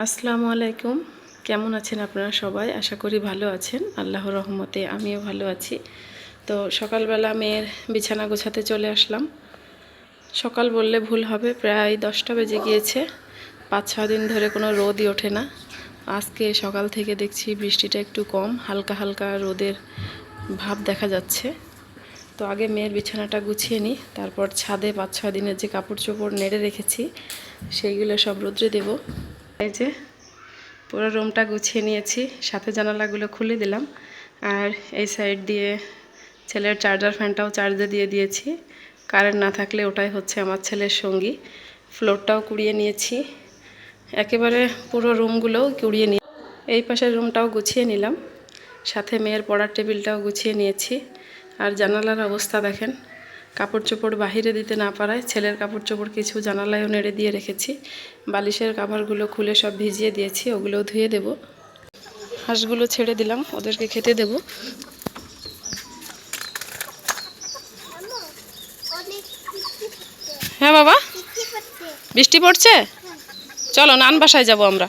আসসালামু আলাইকুম। কেমন আছেন আপনারা সবাই? আশা করি ভালো আছেন। আল্লাহর রহমতে আমিও ভালো আছি। তো সকালবেলা মেয়ের বিছানা গোছাতে চলে আসলাম। সকাল বললে ভুল হবে, প্রায় 10টা বেজে গিয়েছে। 5-6 দিন ধরে কোনো রোদই ওঠে না। আজকে সকাল থেকে দেখছি বৃষ্টিটা একটু কম, হালকা হালকা রোদের ভাব দেখা যাচ্ছে। তো আগে মেয়ের বিছানাটা গুছিয়ে নিই, তারপর ছাদে 5-6 দিনের যে কাপড় চোপড় নেড়ে রেখেছি সেইগুলো সব রোদ্রে দেব। এই যে পুরো রুমটা গুছিয়ে নিয়েছি, সাথে জানালাগুলো খুলে দিলাম। আর এই সাইড দিয়ে ছেলের চার্জার ফ্যানটাও চার্জে দিয়ে দিয়েছি। কারেন্ট না থাকলে ওটাই হচ্ছে আমার ছেলের সঙ্গী। ফ্লোরটাও কুড়িয়ে নিয়েছি, একেবারে পুরো রুমগুলোও কুড়িয়ে নিয়ে এই পাশের রুমটাও গুছিয়ে নিলাম। সাথে মেয়ের পড়ার টেবিলটাও গুছিয়ে নিয়েছি। আর জানালার অবস্থা দেখেন, কাপড় চোপড় বাহিরে দিতে না পারায় ছেলের কাপড় চোপড় কিছু জানালায়ও নেড়ে দিয়ে রেখেছি। বালিশের কাভারগুলো খুলে সব ভিজিয়ে দিয়েছি, ওগুলোও ধুয়ে দেব। হাঁসগুলো ছেড়ে দিলাম, ওদেরকে খেতে দেব। হ্যাঁ বাবা, বৃষ্টি পড়ছে, চলো নান বাসায় যাব আমরা।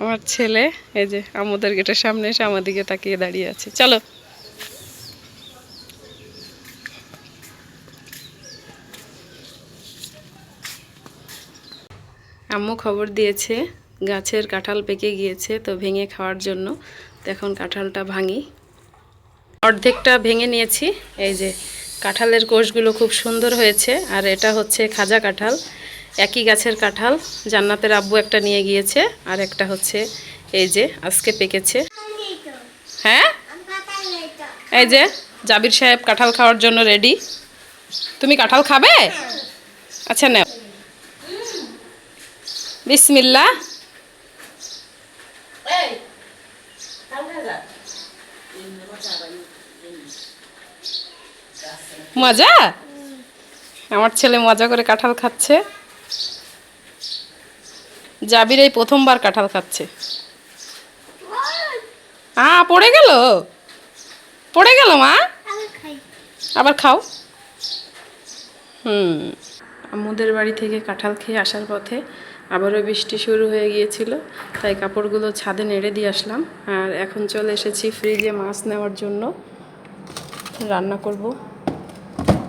আমার ছেলে এই যে আমাদের গেটের সামনে এসে আমার দিকে তাকিয়ে দাঁড়িয়ে আছে। চলো। আম্মু খবর দিয়েছে গাছের কাঁঠাল পেকে গিয়েছে, তো ভেঙে খাওয়ার জন্য। তো এখন কাঁঠালটা ভাঙি। অর্ধেকটা ভেঙে নিয়েছি। এই যে কাঁঠালের কোষগুলো খুব সুন্দর হয়েছে। আর এটা হচ্ছে খাজা কাঁঠাল, একই গাছের কাঁঠাল। জান্নাতের আব্বু একটা নিয়ে গিয়েছে, আর একটা হচ্ছে এই যে আজকে পেকেছে। হ্যাঁ, এই যে জাবির সাহেব কাঁঠাল খাওয়ার জন্য রেডি। তুমি কাঁঠাল খাবে? আচ্ছা নাও, বিসমিল্লাহ। মজা, আমার ছেলে মজা করে কাঁঠাল খাচ্ছে। জাবির এই প্রথমবার কাঁঠাল খাচ্ছে। পড়ে গেল, পড়ে গেল মা, আবার খাও। আম্মুদের বাড়ি থেকে কাঁঠাল খেয়ে আসার পথে আবারও বৃষ্টি শুরু হয়ে গিয়েছিল, তাই কাপড়গুলো ছাদে নেড়ে দিয়ে আসলাম। আর এখন চলে এসেছি ফ্রিজে মাছ নেওয়ার জন্য, রান্না করব।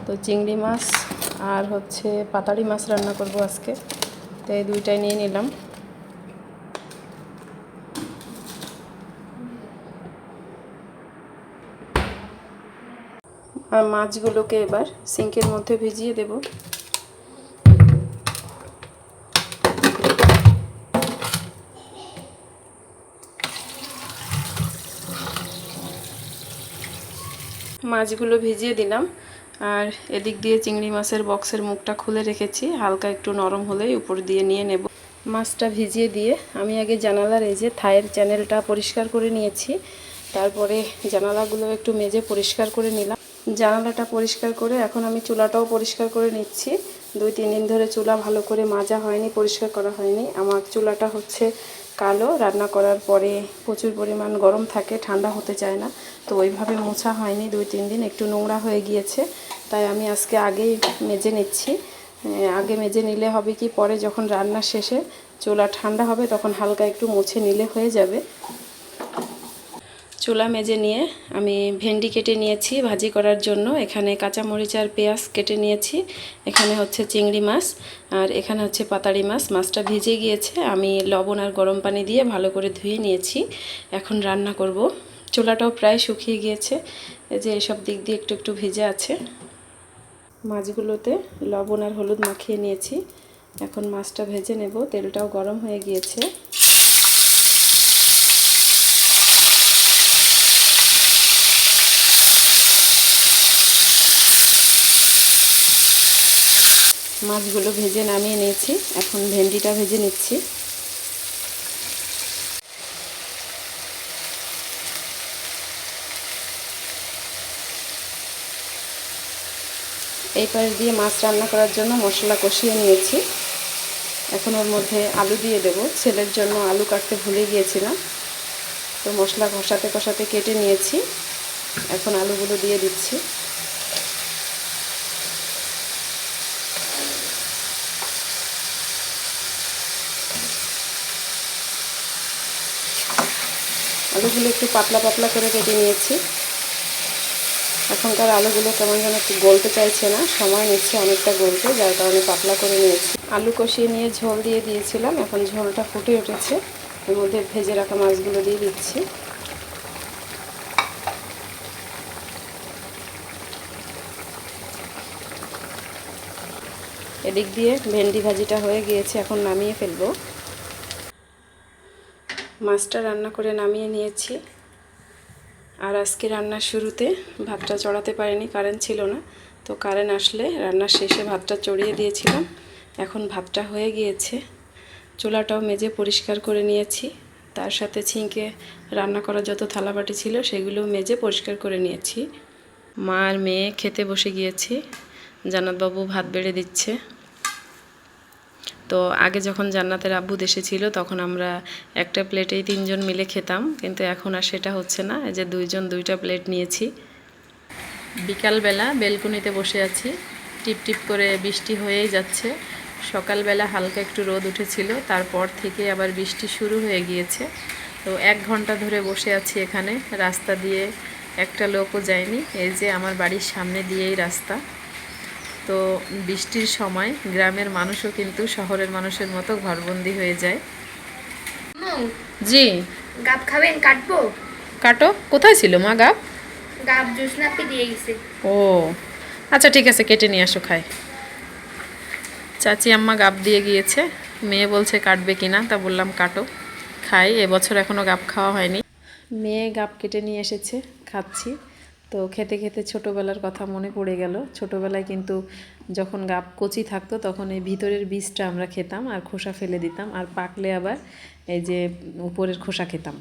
তো চিংড়ি মাছ আর হচ্ছে পাতাড়ি মাছ রান্না করব আজকে, তো এই দুইটাই নিয়ে নিলাম। আর মাছগুলোকে এবার সিঙ্কের মধ্যে ভিজিয়ে দেব। মাছগুলো ভিজিয়ে দিলাম। আর এদিক দিয়ে চিংড়ি মাছের বক্সের মুখটা খুলে রেখেছি, হালকা একটু নরম হলেই উপর দিয়ে নিয়ে নেব। মাছটা ভিজিয়ে দিয়ে আমি আগে জানালার এই যে থায়ের চ্যানেলটা পরিষ্কার করে নিয়েছি। তারপরে জানালাগুলো একটু মেজে পরিষ্কার করে নিলাম। জানালাটা পরিষ্কার করে এখন আমি চুলাটাও পরিষ্কার করে নিচ্ছি। 2-3 দিন ধরে চুলা ভালো করে মাজা হয়নি, পরিষ্কার করা হয়নি। আমার চুলাটা হচ্ছে কালো, রান্না করার পরে প্রচুর পরিমাণ গরম থাকে, ঠান্ডা হতে চায় না। তো ওইভাবে মোছা হয়নি 2-3 দিন, একটু নোংরা হয়ে গিয়েছে। তাই আমি আজকে আগেই মেজে নিচ্ছি। আগে মেজে নিলে হবে কি, পরে যখন রান্না শেষে চুলা ঠান্ডা হবে তখন হালকা একটু মুছে নিলে হয়ে যাবে। চুলা মেজে নিয়ে আমি ভেন্ডি কেটে নিয়েছি ভাজি করার জন্য। এখানে কাঁচামরিচ আর পেঁয়াজ কেটে নিয়েছি। এখানে হচ্ছে চিংড়ি মাছ, আর এখানে হচ্ছে পাতাড়ি মাছ। মাছটা ভিজে গিয়েছে, আমি লবণ আর গরম পানি দিয়ে ভালো করে ধুয়ে নিয়েছি। এখন রান্না করব। চুলাটাও প্রায় শুকিয়ে গিয়েছে, এই যে এসব দিক দিয়ে একটু একটু ভিজে আছে। মাছগুলোতে লবণ আর হলুদ মাখিয়ে নিয়েছি। এখন মাছটা ভেজে নেব, তেলটাও গরম হয়ে গিয়েছে। মাছগুলো ভেজে নামিয়ে নিয়েছি, এখন ভেন্ডিটা ভেজে নিচ্ছি। এই পাশ দিয়ে মাছ রান্না করার জন্য মশলা কষিয়ে নিয়েছি। এখন ওর মধ্যে আলু দিয়ে দেব। ছেলের জন্য আলু কাটতে ভুলে গিয়েছিলাম, তো মশলা কষাতে কষাতে কেটে নিয়েছি। এখন আলুগুলো দিয়ে দিচ্ছি। আলুগুলো একটু পাতলা পাতলা করে কেটে নিয়েছি। এখনকার আলুগুলো কেমন যেন একটু গলতে চাইছে না, সময় নিচ্ছে অনেকটা গলতে, যার কারণে পাতলা করে নিয়েছি। আলু কষিয়ে নিয়ে ঝোল দিয়ে দিয়েছিলাম, এখন ঝোলটা ফুটে উঠেছে। এর মধ্যে ভেজে রাখা মাছগুলো দিয়ে দিচ্ছি। এদিক দিয়ে ভেন্ডি ভাজিটা হয়ে গিয়েছে, এখন নামিয়ে ফেলবো। মাছটা রান্না করে নামিয়ে নিয়েছি। আর আজকে রান্নার শুরুতে ভাতটা চড়াতে পারিনি, কারেন্ট ছিল না। তো কারেন্ট আসলে রান্নার শেষে ভাতটা চড়িয়ে দিয়েছিলাম। এখন ভাতটা হয়ে গিয়েছে। চুলাটাও মেজে পরিষ্কার করে নিয়েছি। তার সাথে ছিঁকে রান্না করা যত থালাবাটি ছিল সেগুলো মেজে পরিষ্কার করে নিয়েছি। মা আর মেয়ে খেতে বসে গিয়েছি। জান্নাতবাবু ভাত বেড়ে দিচ্ছে। তো আগে যখন জান্নাতের আব্বু দেশে ছিল তখন আমরা একটা প্লেটেই 3 জন মিলে খেতাম, কিন্তু এখন আর সেটা হচ্ছে না। এই যে 2 জন 2টা প্লেট নিয়েছি। বিকালবেলা বেলকনিতে বসে আছি, টিপ টিপ করে বৃষ্টি হয়েই যাচ্ছে। সকালবেলা হালকা একটু রোদ উঠেছিল, তারপর থেকে আবার বৃষ্টি শুরু হয়ে গিয়েছে। তো 1 ঘন্টা ধরে বসে আছি এখানে। রাস্তা দিয়ে একটা লোকও যায়নি। এই যে আমার বাড়ির সামনে দিয়েই রাস্তা। তো বৃষ্টির সময় গ্রামের মানুষও কিন্তু শহরের মানুষের মতো ঘরবন্দি হয়ে যায়। জি, গাব খাবেন? কাটবো? কাটো। কোথায় ছিল মা গাব? গাব জোসনাপি দিয়ে গেছে। ও আচ্ছা, ঠিক আছে, কেটে নিয়ে আসো, খাই। চাচি আম্মা গাব দিয়ে গিয়েছে। মেয়ে বলছে কাটবে কিনা, তা বললাম কাটো, খাই। এবছর এখনও গাব খাওয়া হয়নি। মেয়ে গাব কেটে নিয়ে এসেছে, খাচ্ছি। তো খেতে খেতে ছোটোবেলার কথা মনে পড়ে গেল। ছোটোবেলায় কিন্তু যখন গাব কচি থাকতো তখন এই ভিতরের বীজটা আমরা খেতাম আর খোসা ফেলে দিতাম, আর পাকলে আবার এই যে উপরের খোসা খেতাম।